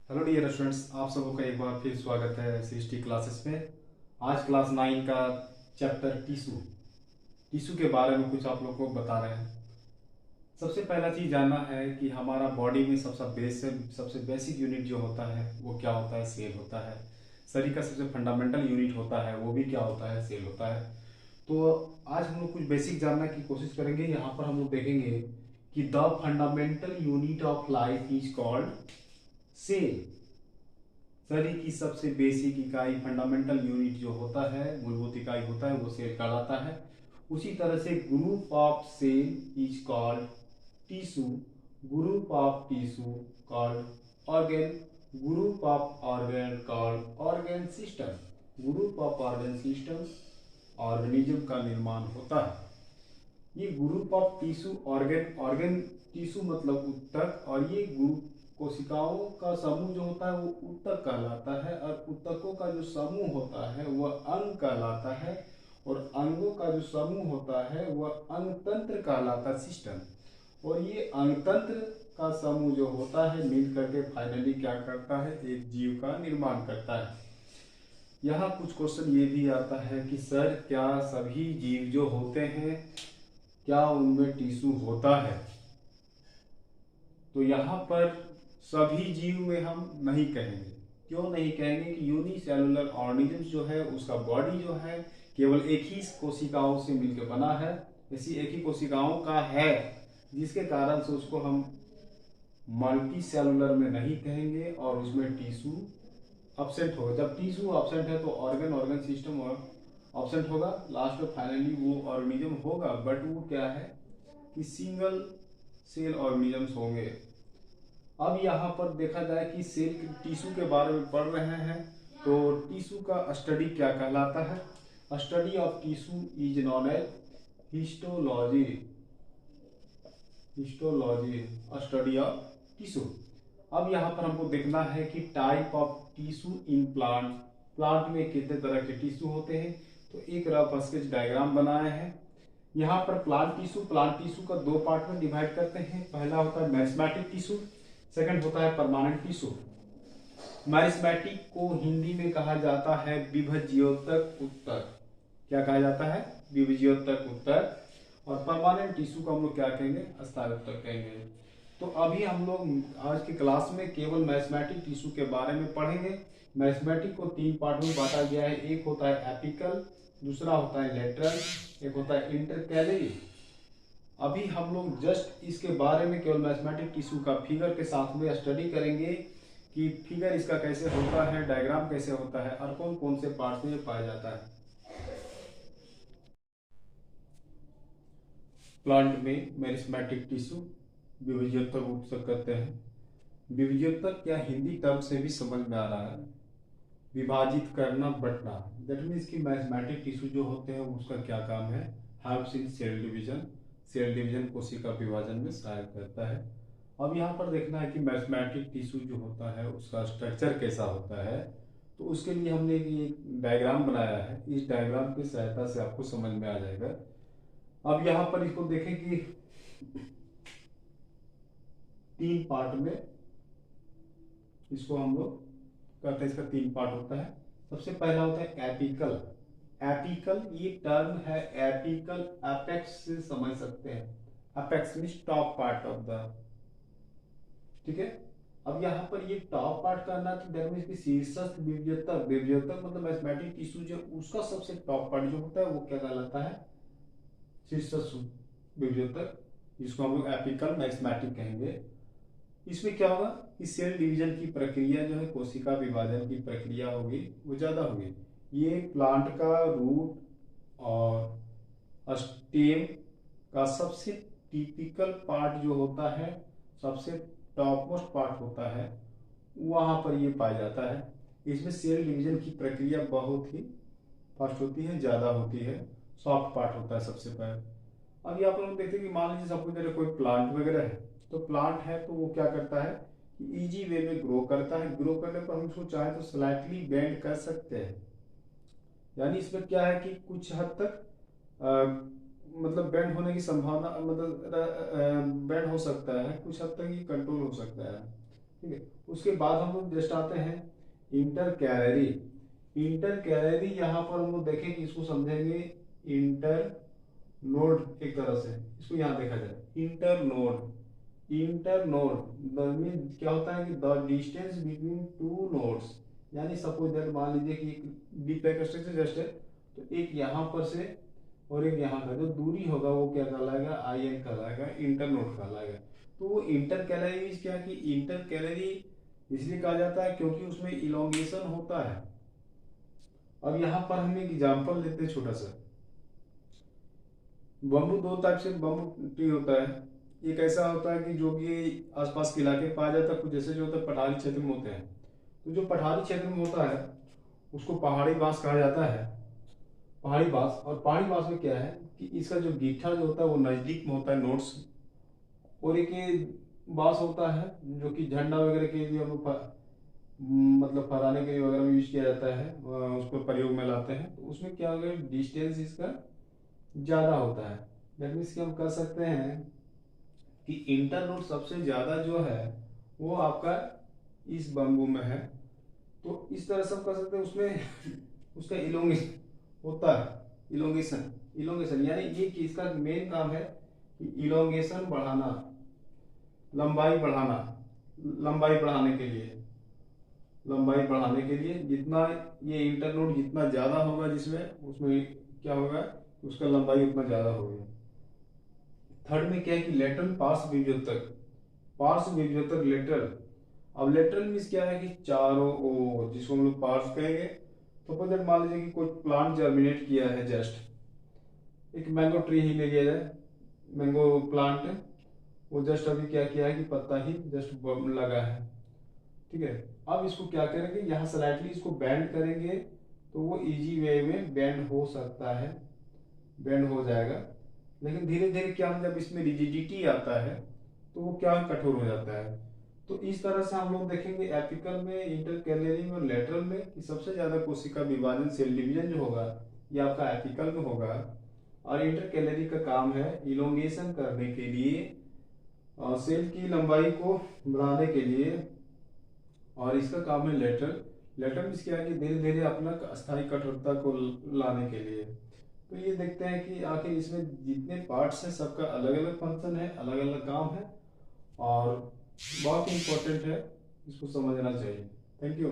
Hello dear students, आप सबों का एक बार फिर स्वागत है CST क्लासेस में। आज क्लास 9 का चैप्टर टिश्यू टिश्यू के बारे में कुछ आप लोग को बता रहे हैं। सबसे पहला चीज़ जानना है कि हमारा बॉडी में सबसे बेसिक यूनिट जो होता है वो क्या होता है? सेल होता है। शरीर का सबसे फंडामेंटल यूनिट होता है वो भी क्या होता है? सेल होता है। तो आज हम लोग कुछ बेसिक जानने की कोशिश करेंगे। यहाँ पर हम लोग देखेंगे कि the fundamental unit of life is called cell. शरीर की सबसे बेसिक इकाई, फंडामेंटल यूनिट जो होता है, मूलभूत इकाई होता है, वो सेल कहलाता है। उसी तरह से group of cell is called tissue, group of tissue called organ, group of organ called organ system. Group of organ system organism का निर्माण होता है। ये group of tissue organ, organ tissue मतलब ऊतक, और ये ग्रुप कोशिकाओं का समूह जो होता है वो ऊतक कहलाता है, और ऊतकों का जो समूह होता है वह अंग कहलाता है, और अंगों का जो समूह होता है वह अंगतंत्र कहलाता है, सिस्टम। और ये अंगतंत्र का समूह जो होता है मिल करके फाइनली क्या करता है? एक जीव का निर्माण करता है। यहाँ कुछ क्वेश्चन ये भी आता है कि सर, क्या सभी जीव जो होते हैं क्या उनमें टिश्यू होता है? तो यहाँ पर सभी जीव में हम नहीं कहेंगे। क्यों नहीं कहेंगे? कि यूनिसेलुलर ऑर्गेनिज्म जो है उसका बॉडी जो है केवल एक ही कोशिकाओं से मिलकर बना है, ऐसी एक ही कोशिकाओं का है, जिसके कारण से उसको हम मल्टी सेलुलर में नहीं कहेंगे और उसमें टिश्यू अपसेंट होगा। जब टिश्यू अपसेंट है तो ऑर्गन, ऑर्गन सिस्टम अपसेंट होगा, लास्ट में फाइनली वो ऑर्गेनिज्म होगा, बट वो क्या है कि सिंगल सेल ऑर्गेनिजम्स होंगे। अब यहाँ पर देखा जाए कि सेल टिश्यू के बारे में पढ़ रहे हैं, तो टिश्यू का स्टडी क्या कहलाता है? Study of tissue is known as histology. Histology, study of tissue. अब यहाँ पर हमको देखना है कि type of tissue in plant, plant में कितने तरह के टिश्यू होते हैं। तो एक रफ स्केच डायग्राम बनाए हैं। यहाँ पर प्लांट टिश्यू का दो पार्ट में डिवाइड करते हैं। पहला होता है मैरिस्मेटिक टिश्यू, सेकंड होता है परमानेंट टिश्यू। मैरिस्मेटिक को हिंदी में कहा जाता है विभज्योतक उत्तक। क्या कहा जाता है? विभज्योतक उत्तक। और परमानेंट टिश्यू को हम लोग क्या कहेंगे? स्थायी उत्तक कहेंगे। तो अभी हम लोग आज की क्लास में केवल मैरिस्मेटिक टिश्यू के बारे में पढ़ेंगे। मैरिस्मेटिक को तीन पार्ट में बांटा गया है। एक होता है एपिकल, दूसरा होता है लेटरल, एक होता है इंटरकैलरी। अभी हम लोग जस्ट इसके बारे में केवल मैथमेटिक टिश्यू का फिगर के साथ में स्टडी करेंगे कि फिगर इसका कैसे होता है, डायग्राम कैसे होता है, और कौन कौन से पार्ट्स में पाया जाता है। प्लांट में मेरिस्मेटिक टिश्यू विभज्योतक उत्तक कहते हैं। विभज्योतक या हिंदी टर्म से भी समझ में आ रहा है, विभाजित करना, बंटना। दैट मीन्स कि मैथमेटिक टिश्यू जो होते हैं उसका क्या काम है? Helps in cell division. Cell division कोशिका विभाजन में सहायता करता है। अब यहाँ पर देखना है कि मैथमेटिक टिश्यू जो होता है उसका स्ट्रक्चर कैसा होता है। तो उसके लिए हमने एक डायग्राम बनाया है। इस डायग्राम की सहायता से आपको समझ में आ जाएगा। अब यहाँ पर इसको देखें कि तीन पार्ट में इसको हम लोग करते हैं। इसका तीन पार्ट होता है। सबसे पहला होता है एपिकल। एपिकल ये टर्म है, एपिकल एपेक्स से समझ सकते हैं। Apex means top part of the, ठीक है। अब यहाँ पर ये टॉप पार्ट करना तो दैट मीन्स कि शीर्षस्थ विभज्योतक, विभज्योतक मतलब मैथमेटिक टिश्यू जो उसका सबसे टॉप पार्ट जो होता है वो क्या कहलाता है? शीर्षस्थ विभज्योतक, जिसको हम लोग एपिकल मैथमेटिक कहेंगे। इसमें क्या होगा कि सेल डिवीजन की प्रक्रिया जो है, कोशिका विभाजन की प्रक्रिया होगी, वो ज्यादा होगी। ये प्लांट का रूट और स्टेम का सबसे टिपिकल पार्ट जो होता है, सबसे टॉप मोस्ट पार्ट होता है, वहां पर ये पाया जाता है। इसमें सेल डिवीजन की प्रक्रिया बहुत ही फास्ट होती है, ज्यादा होती है। सॉफ्ट पार्ट होता है सबसे पहले। अब यहाँ पर हम देखते हैं कि मान लीजिए सपोज करें कोई प्लांट वगैरह है, तो प्लांट है तो वो क्या करता है कि इजी वे में ग्रो करता है। ग्रो करने पर हम उसको चाहे तो स्लाइटली बेंड कर सकते हैं। यानी इसमें क्या है कि कुछ हद तक मतलब बेंड होने की संभावना, मतलब बेंड हो सकता है, कुछ हद तक ये कंट्रोल हो सकता है। ठीक है। उसके बाद हम लोग जस्ट आते हैं इंटर कैलरी। इंटर कैलरी यहाँ पर हम लोग देखेंगे, इसको समझेंगे इंटर नोड, एक तरह से इसको यहाँ देखा जाए inter node. Inter node mean क्या होता है कि the distance between two nodes, यानी सपोज दैट मान लीजिए कि एक डीप पैक स्ट्रक्चर जस्ट है, तो एक यहाँ पर से और एक यहाँ का जो दूरी होगा वो क्या कहलाएगा, आई एन कहलाएगा, इंटर नोड कहलाएगा। तो वो इंटर कैलरी क्या कि इंटर कैलरी इसलिए कहा जाता है क्योंकि उसमें इलोंगेशन होता है। अब यहाँ पर हम एक एग्जाम्पल लेते हैं छोटा सा। बम्बू दो टाइप से बम्बू ट्री होता है। एक ऐसा होता है कि जो कि आसपास के इलाके में पाया जाता है, कुछ ऐसे जो होता है पठारी क्षेत्र में होते हैं। तो जो पठारी क्षेत्र में होता है उसको पहाड़ी बांस कहा जाता है, पहाड़ी बांस। और पहाड़ी बांस में क्या है कि इसका जो गीठा जो होता है वो नजदीक में होता है नोड्स। और एक ये बांस होता है जो कि झंडा वगैरह के लिए हम लोग मतलब फहराने के लिए वगैरह में यूज किया जाता है, उसको प्रयोग में लाते हैं। तो उसमें क्या होगा, डिस्टेंस इसका ज़्यादा होता है। दैट मीन्स कि हम कह सकते हैं कि इंटर नोड सबसे ज़्यादा जो है वो आपका इस बम्बू में है। तो इस तरह से हम कह सकते हैं उसमें उसका इलोंगेशन होता है, इलोंगेशन। इलोंगेशन यानी ये कि इसका मेन काम है कि इलोंगेशन बढ़ाना, लंबाई बढ़ाना, लंबाई बढ़ाने के लिए, लंबाई बढ़ाने के लिए जितना ये इंटरनोड जितना ज़्यादा होगा जिसमें उसमें क्या होगा, उसका लंबाई उतना ज़्यादा होगी। थर्ड में क्या है कि लेटरल पार्श्व विभजोतक, पार्श्व विभजोतक लेटरल। अब लेटरल मीन्स क्या है कि चारों ओर, जिसको हम लोग पार्श्व कहेंगे। तो सपोज मान लीजिए कि कोई प्लांट जर्मिनेट किया है, जस्ट एक मैंगो ट्री ही ले लिया जाए, मैंगो प्लांट है, वो जस्ट अभी क्या किया है कि पत्ता ही जस्ट लगा है, ठीक है। अब इसको क्या करेंगे, यहाँ स्लाइटली इसको बेंड करेंगे तो वो इजी वे में बेंड हो सकता है, बेंड हो जाएगा। लेकिन धीरे धीरे क्या जब इसमें रिजिडिटी आता है तो वो क्या कठोर हो जाता है। तो इस तरह से हम लोग देखेंगे एपिकल में, इंटरकैलरी में और लेटरल में कि सबसे ज्यादा कोशिका विभाजन, सेल डिवीजन जो होगा ये आपका एपिकल में होगा। और इंटरकैलरी का काम है इलोंगेशन करने के लिए, सेल की लंबाई को बढ़ाने के लिए। और इसका काम है लेटरल। लेटरल मीन्स क्या है कि धीरे धीरे अपना स्थायी कठोरता को लाने के लिए। तो ये देखते हैं कि आखिर इसमें जितने पार्ट्स हैं सबका अलग अलग फंक्शन है, अलग अलग काम है और बहुत इंपॉर्टेंट है, इसको समझना चाहिए। Thank you.